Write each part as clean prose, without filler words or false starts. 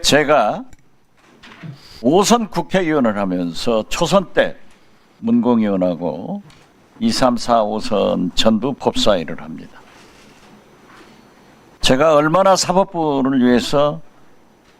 제가 5선 국회의원을 하면서 초선 때 문공의원하고 2, 3, 4, 5선 전부 법사위를 합니다. 제가 얼마나 사법부를 위해서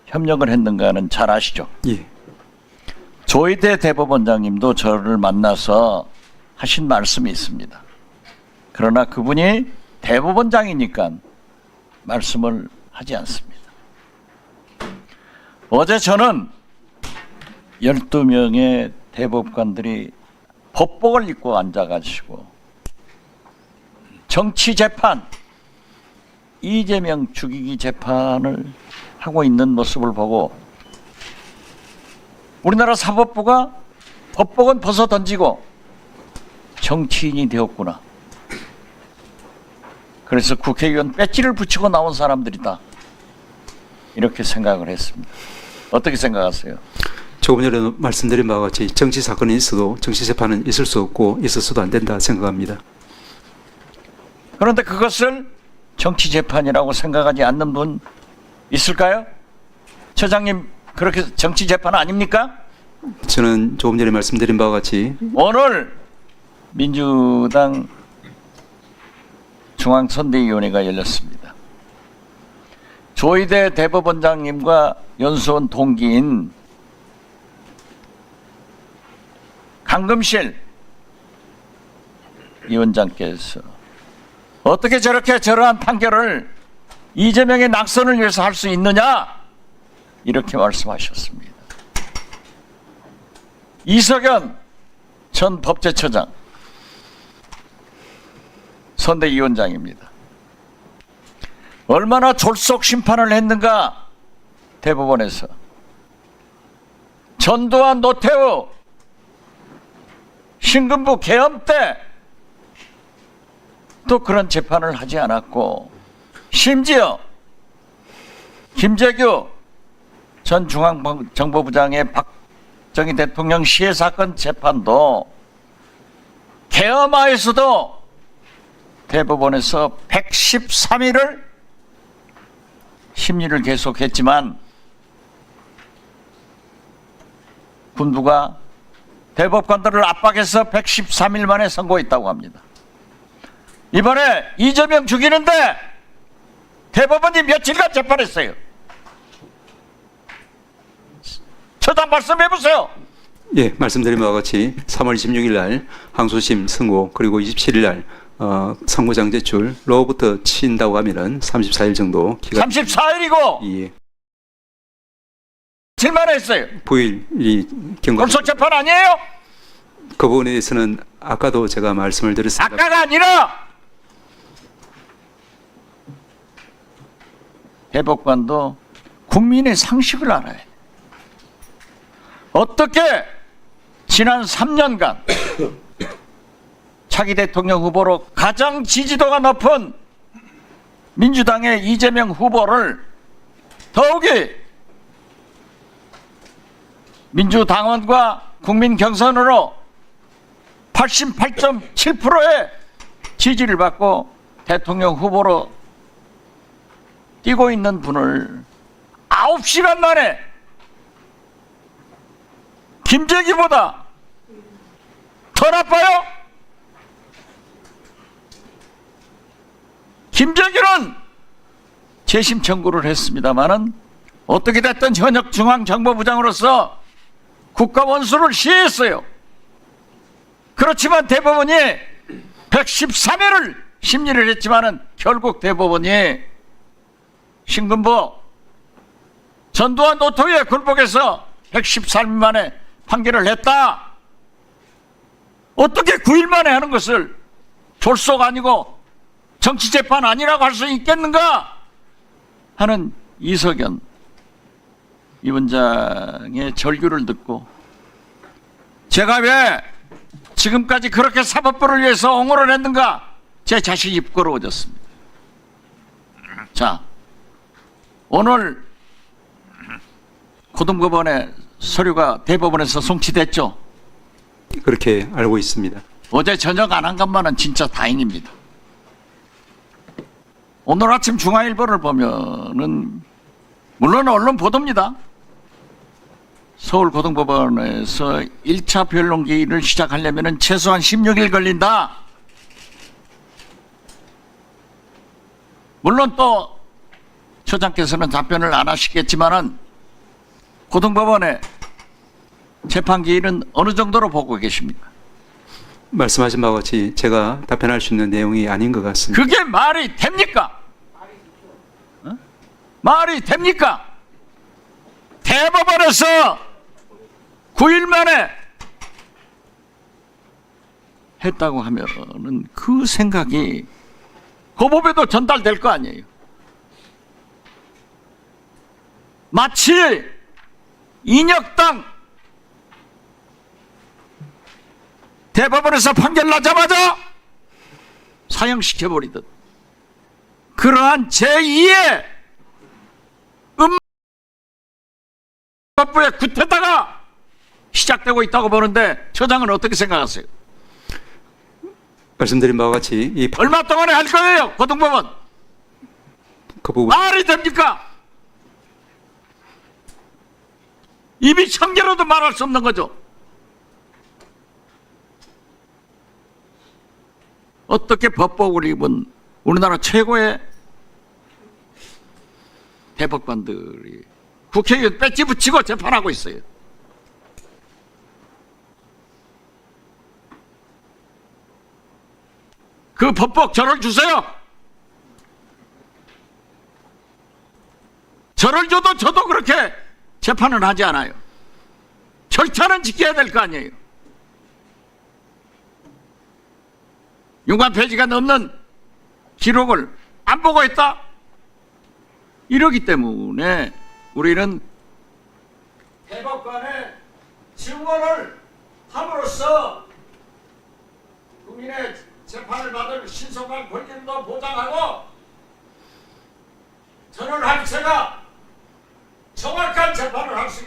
협력을 했는가는 잘 아시죠? 예. 조희대 대법원장님도 저를 만나서 하신 말씀이 있습니다. 그러나 그분이 대법원장이니까 말씀을 하지 않습니다. 어제 저는 12명의 대법관들이 법복을 입고 앉아가지고 정치재판, 이재명 죽이기 재판을 하고 있는 모습을 보고 우리나라 사법부가 법복은 벗어 던지고 정치인이 되었구나. 그래서 국회의원 배지를 붙이고 나온 사람들이다. 이렇게 생각을 했습니다. 어떻게 생각하세요? 조금 전에 말씀드린 바와 같이 정치 사건이 있어도 정치 재판은 있을 수 없고 있어서도 안 된다 생각합니다. 그런데 그것을 정치 재판이라고 생각하지 않는 분 있을까요? 처장님, 그렇게 정치 재판 아닙니까? 저는 조금 전에 말씀드린 바와 같이 오늘 민주당 중앙선대위원회가 열렸습니다. 조희대 대법원장님과 연수원 동기인 강금실 위원장께서 어떻게 저렇게 저러한 판결을 이재명의 낙선을 위해서 할 수 있느냐 이렇게 말씀하셨습니다. 이석연 전 법제처장 선대위원장입니다. 얼마나 졸속 심판을 했는가 대법원에서. 전두환 노태우 신군부 계엄 때 또 그런 재판을 하지 않았고, 심지어 김재규 전 중앙정보부장의 박정희 대통령 시해 사건 재판도 계엄하에서도 대법원에서 113일을 심리를 계속했지만 군부가 대법관들을 압박해서 113일 만에 선고했다고 합니다. 이번에 이재명 죽이는데 대법원이 며칠간 재판했어요. 처장 말씀해보세요. 예, 말씀드린 바와 같이 3월 26일 날 항소심 선고, 그리고 27일 날 선고장 제출로부터 친다고 하면은 34일 정도 기간. 34일이고 예. 질만 했어요. 9일이 경과. 졸속 재판 아니에요? 그 부분에 대해서는 아까도 제가 말씀을 드렸습니다. 아까가 아니라 대법관도 국민의 상식을 알아야 돼. 어떻게 지난 3년간 차기 대통령 후보로 가장 지지도가 높은 민주당의 이재명 후보를 더욱이 민주당원과 국민 경선으로 88.7%의 지지를 받고 대통령 후보로 뛰고 있는 분을 9시간 만에 김재기보다 더 나빠요? 김재기는 재심 청구를 했습니다마는 어떻게 됐든 현역 중앙정보부장으로서 국가 원수를 시했어요. 그렇지만 대법원이 113일을 심리를 했지만은 결국 대법원이 신군부 전두환 노태우의 굴복에서 113일 만에 판결을 했다. 어떻게 9일 만에 하는 것을 졸속 아니고 정치재판 아니라고 할 수 있겠는가 하는 이석연 위원장의 절규를 듣고 제가 왜 지금까지 그렇게 사법부를 위해서 옹호를 했는가 제 자신이 부끄러워졌습니다. 자, 오늘 고등법원의 서류가 대법원에서 송치됐죠? 그렇게 알고 있습니다. 어제 저녁 안 한 것만은 진짜 다행입니다. 오늘 아침 중앙일보를 보면은 물론 언론 보도입니다. 서울고등법원에서 1차 변론기를 시작하려면 최소한 16일 걸린다. 물론 또 처장께서는 답변을 안 하시겠지만은 고등법원의 재판기일은 어느 정도로 보고 계십니까? 말씀하신 바와 같이 제가 답변할 수 있는 내용이 아닌 것 같습니다. 그게 말이 됩니까? 어? 말이 됩니까? 대법원에서 9일 만에 했다고 하면은 그 생각이 고법에도 전달될 거 아니에요. 마치 인혁당 대법원에서 판결 나자마자 사형시켜버리듯 그러한 제2의 음법부의 구태다가 시작되고 있다고 보는데 처장은 어떻게 생각하세요? 말씀드린 바와 같이 얼마 동안에 할 거예요? 고등법원 그 부분 말이 됩니까? 입이 청개로도 말할 수 없는 거죠. 어떻게 법복을 입은 우리나라 최고의 대법관들이 국회의원 배지 붙이고 재판하고 있어요. 그 법복 저를 주세요. 저를 줘도 저도 그렇게 재판을 하지 않아요. 절차는 지켜야 될 거 아니에요. 6만 페이지가 넘는 기록을 안 보고 했다? 이러기 때문에 우리는 대법관의 증언을 함으로써 국민의 재판을 받을 신속한 권리도 보장하고 저는 한체가 정확한 재판을 할 수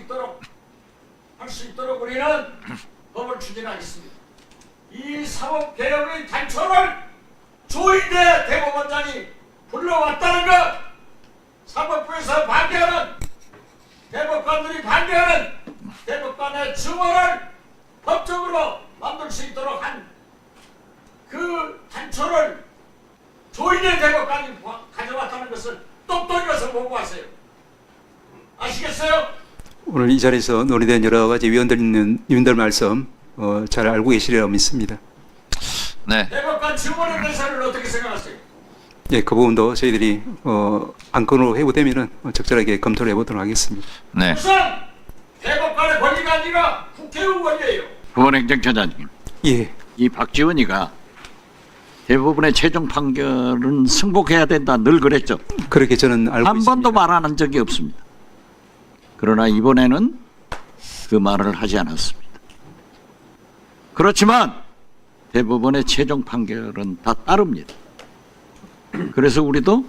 있도록 우리는 법을 추진하겠습니다. 이 사법개혁의 단초를 조인대 대법원장이 불러왔다는 것, 사법부에서 반대하는 대법관들이 반대하는 대법관의 증언을 법적으로 만들 수 있도록 한 그 단초를 조인대 대법관이 가져왔다는 것을 똑똑히 가서 보고 하세요. 아시겠어요? 오늘 이 자리에서 논의된 여러 가지 위원들 말씀 잘 알고 계시리라고 믿습니다. 네. 대법관 증언에 대해서는 어떻게 생각하세요? 예, 그 부분도 저희들이 안건으로 회부되면은 적절하게 검토를 해보도록 하겠습니다. 네. 우선 대법관의 권리가 아니라 국회의원 권리예요. 법원행정처장님, 예, 이 박지원이가 대법원의 최종 판결은 승복해야 된다 늘 그랬죠. 그렇게 저는 알고 한 있습니다. 번도 말 안 한 적이 없습니다. 그러나 이번에는 그 말을 하지 않았습니다. 그렇지만 대법원의 최종 판결은 다 따릅니다. 그래서 우리도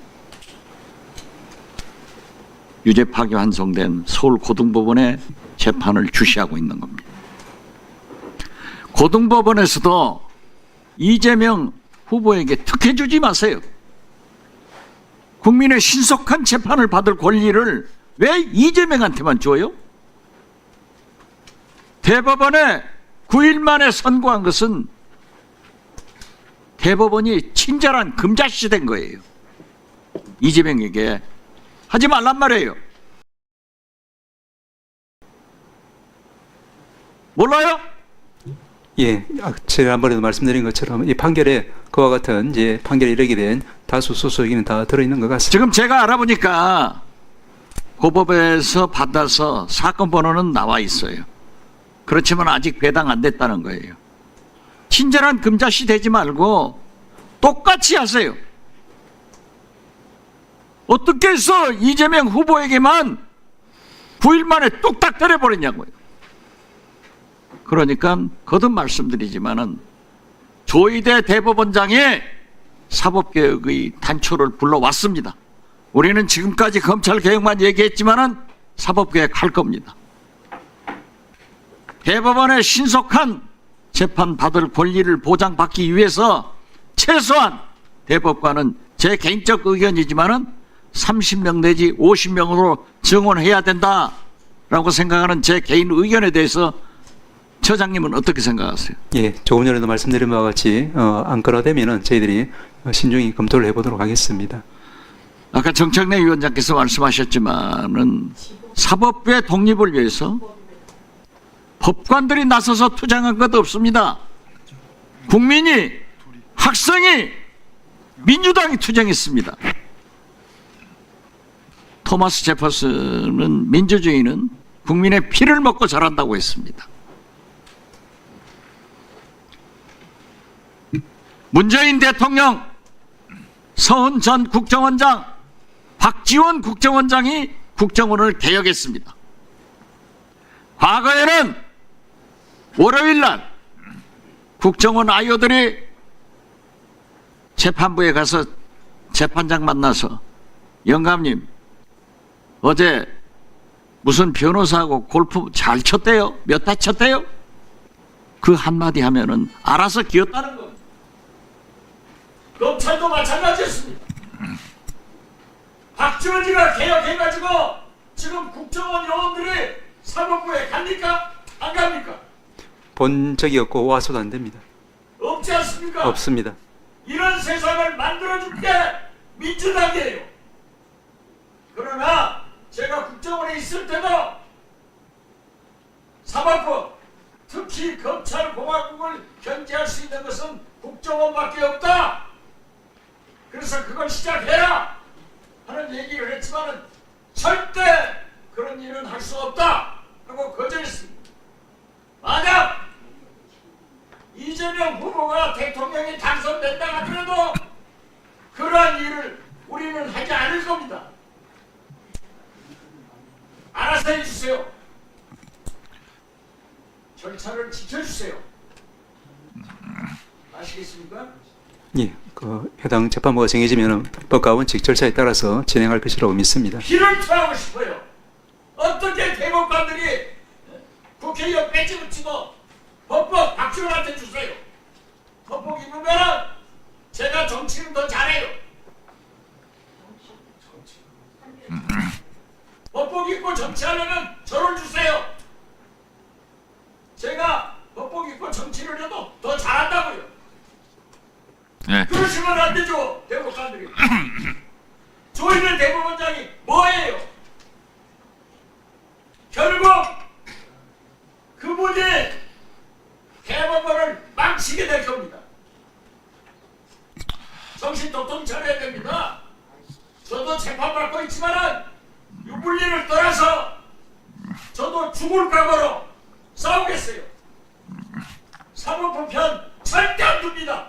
유죄 파기환송된 서울고등법원의 재판을 주시하고 있는 겁니다. 고등법원에서도 이재명 후보에게 특혜 주지 마세요. 국민의 신속한 재판을 받을 권리를 왜 이재명한테만 줘요? 대법원에 9일 만에 선고한 것은 대법원이 친절한 금자씨 된 거예요. 이재명에게 하지 말란 말이에요. 몰라요? 예, 지난번에도 말씀드린 것처럼 이 판결에 그와 같은 이제 판결에 이르게 된 다수 소수 의견은 다 들어있는 것 같습니다. 지금 제가 알아보니까 고법에서 받아서 사건 번호는 나와 있어요. 그렇지만 아직 배당 안 됐다는 거예요. 친절한 금자씨 되지 말고 똑같이 하세요. 어떻게 해서 이재명 후보에게만 9일 만에 뚝딱 때려버렸냐고요. 그러니까 거듭 말씀드리지만은 조희대 대법원장이 사법개혁의 단초를 불러왔습니다. 우리는 지금까지 검찰개혁만 얘기했지만은 사법개혁 할 겁니다. 대법원의 신속한 재판 받을 권리를 보장받기 위해서 최소한 대법관은 제 개인적 의견이지만은 30명 내지 50명으로 증원해야 된다라고 생각하는 제 개인 의견에 대해서 처장님은 어떻게 생각하세요? 예, 조금 전에도 말씀드린 바와 같이 안건화되면은 저희들이 신중히 검토를 해보도록 하겠습니다. 아까 정청래 위원장께서 말씀하셨지만은 사법부의 독립을 위해서 법관들이 나서서 투쟁한 것도 없습니다. 국민이, 학생이, 민주당이 투쟁했습니다. 토마스 제퍼슨은 민주주의는 국민의 피를 먹고 자란다고 했습니다. 문재인 대통령, 서훈 전 국정원장, 박지원 국정원장이 국정원을 개혁했습니다. 과거에는 월요일 날 국정원 아이오들이 재판부에 가서 재판장 만나서 영감님 어제 무슨 변호사하고 골프 잘 쳤대요? 몇 타 쳤대요? 그 한마디 하면은 알아서 기었다는 겁니다. 검찰도 마찬가지였습니다. 박지원이가 개혁해가지고 지금 국정원 요원들이 사법부에 갑니까? 안 갑니까? 본 적이 없고 와서도 안 됩니다. 없지 않습니까? 없습니다. 이런 세상을 만들어줄 게 민주당이에요. 그러나 제가 국정원에 있을 때도 사법부, 특히 검찰공화국을 견제할 수 있는 것은 국정원밖에 없다. 그래서 그걸 시작해라 하는 얘기를 했지만은 절대 그런 일은 할 수 없다 하고 거절했습니다. 만약 이재명 후보가 대통령이 당선된다 하더라도 그러한 일을 우리는 하지 않을 겁니다. 알아서 해주세요. 절차를 지켜주세요. 아시겠습니까? 예, 해당 재판부가 정해지면 법과 원칙 절차에 따라서 진행할 것이라고 믿습니다. 피를 토하고 싶어요. 어떻게 대법관들이 국회의원 배지 붙이고 법법 박지원한테 주세요. 법복 입으면 제가 정치는 더 잘해요. 법복 입고 정치하려면 저를 주세요. 제가 법복 입고 정치를 해도 더 잘한다고요. 네. 그러시면 안 되죠, 대법관들이. 조인일 대법원장이 뭐예요? 결국 그분이 대법원을 망치게 될 겁니다. 정신 똑똑히 차려야 됩니다. 저도 재판받고 있지만은 유불리를 떠나서 저도 죽을 각오로 싸우겠어요. 사법부 편 절대 안 둡니다.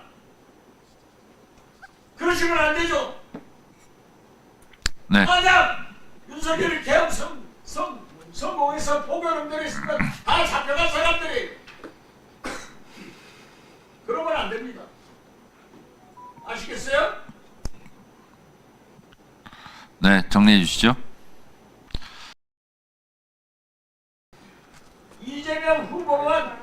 그러시면 안 되죠. 네. 만약 윤석열이 개혁 성공해서 포교놈들이 있으면 다 잡혀간 사람들이 그러면 안 됩니다. 아시겠어요? 네, 정리해 주시죠. 이재명 후보만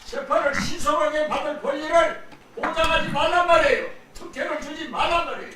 재판을 신속하게 받을 권리를 보장하지 말란 말이에요. 특혜를 주지 말란 말이에요.